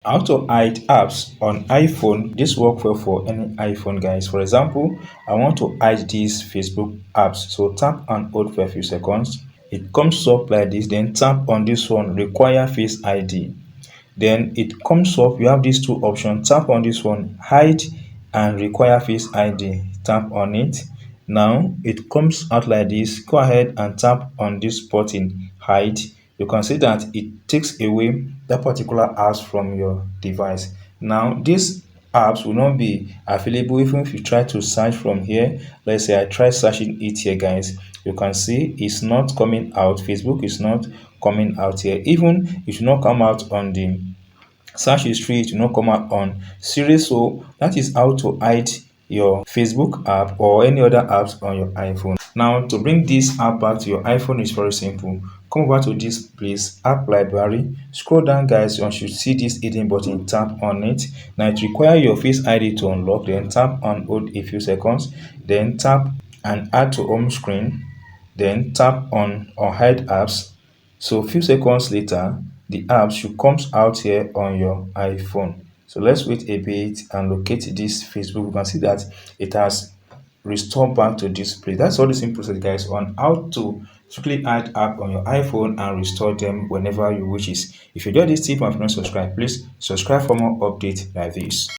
How to hide apps on iPhone. This work well for any iPhone, guys. For example, I want to hide these Facebook apps. So tap and hold for a few seconds. It comes up like this. Then tap on this one, require face ID. Then it comes up, you have these two options. Tap on this one, hide and require face ID. Tap on it. Now it comes out like this. Go ahead and tap on this button, hide. You can see that it takes away that particular apps from your device. Now these apps will not be available even if you try to search from here. Let's say I try searching it here, guys. You can see it's not coming out. Facebook is not coming out here. Even it will not come out on the search history, it will not come out on Siri. So that is how to hide your Facebook app or any other apps on your iPhone. Now to bring this app back to your iPhone is very simple. Come over to this place, app library, scroll down, guys. You should see this hidden button, tap on it. Now it requires your face ID to unlock. Then tap on hold a few seconds, then tap and add to home screen, then tap on hide apps. So a few seconds later, the app should come out here on your iPhone. So let's wait a bit and locate this Facebook. You can see that it has restored back to this place. That's all the simple process, guys, on how to quickly add app on your iPhone and restore them whenever you wishes. If you enjoyed this tip and if you not subscribe, please subscribe for more updates like this.